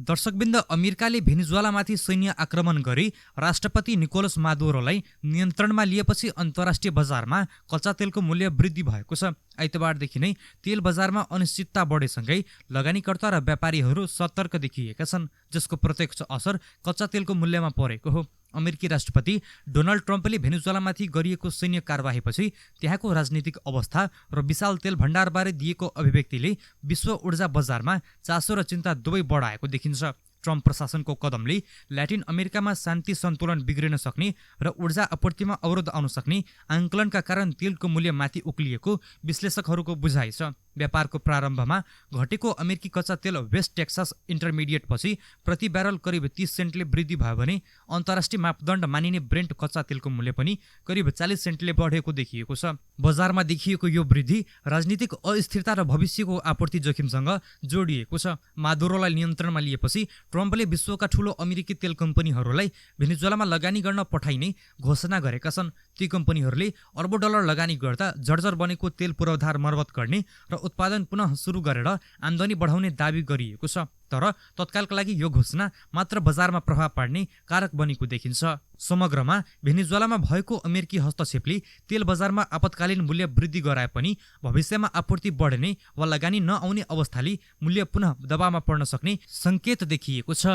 दर्शकबिन्द अमेरिकाले भेनेजुएलामाथि सैन्य आक्रमण गरी राष्ट्रपति निकोलस मादुरोलाई नियन्त्रणमा लिएपछि अन्तर्राष्ट्रिय बजारमा कच्चा तेलको मूल्य वृद्धि भएको छ। आइतबारदेखि नै तेल बजारमा अनिश्चितता बढेसँगै लगानीकर्ता र व्यापारीहरू सतर्क देखिएका छन्, जसको प्रत्यक्ष असर कच्चा तेलको मूल्यमा परेको हो। अमेरिकी राष्ट्रपति डोनाल्ड ट्रम्पले भेनेजुएलामाथि गरिएको सैन्य कारबाहीपछि त्यहाँको राजनीतिक अवस्था र विशाल तेल भण्डारबारे दिएको अभिव्यक्तिले विश्व ऊर्जा बजारमा चासो र चिन्ता दुवै बढाएको देखिन्छ। ट्रम्प प्रशासनको कदमले ल्याटिन अमेरिकामा शान्ति सन्तुलन बिग्रिन सक्ने र ऊर्जा आपूर्तिमा अवरोध आउन सक्ने आङ्कलनका कारण तेलको मूल्य माथि उक्लिएको विश्लेषकहरूको बुझाइ छ। व्यापारको प्रारम्भमा घटेको अमेरिकी कच्चा तेल वेस्ट टेक्सास इन्टरमिडिएट पछि प्रति ब्यारल करिब 30 सेन्टले वृद्धि भयो भने अन्तर्राष्ट्रिय मापदण्ड मानिने ब्रेन्ट कच्चा तेलको मूल्य पनि करिब 40 सेन्टले बढेको देखिएको छ। बजारमा देखिएको यो वृद्धि राजनीतिक अस्थिरता र भविष्यको आपूर्ति जोखिमसँग जोडिएको छ। मादुरोलाई नियन्त्रणमा लिएपछि ट्रम्पले विश्वका ठूलो अमेरिकी तेल कम्पनीहरूलाई भेनेजुएलामा लगानी गर्न पठाइने घोषणा गरेका छन्। ती कम्पनीहरूले अर्बौं डलर लगानी गर्दा जर्जर बनेको तेल पूर्वाधार मर्मत गर्ने र उत्पादन पुनः सुरु गरेर आम्दानी बढाउने दावी गरिएको छ। तर तत्कालका लागि यो घोषणा मात्र बजारमा प्रभाव पार्ने कारक बनेको देखिन्छ। समग्रमा भेनेजुएलामा भएको अमेरिकी हस्तक्षेपले तेल बजारमा आपतकालीन मूल्य वृद्धि गराए पनि भविष्यमा आपूर्ति बढ्ने वा लगानी नआउने अवस्थाले मूल्य पुनः दबावमा पर्न सक्ने सङ्केत देखिएको छ।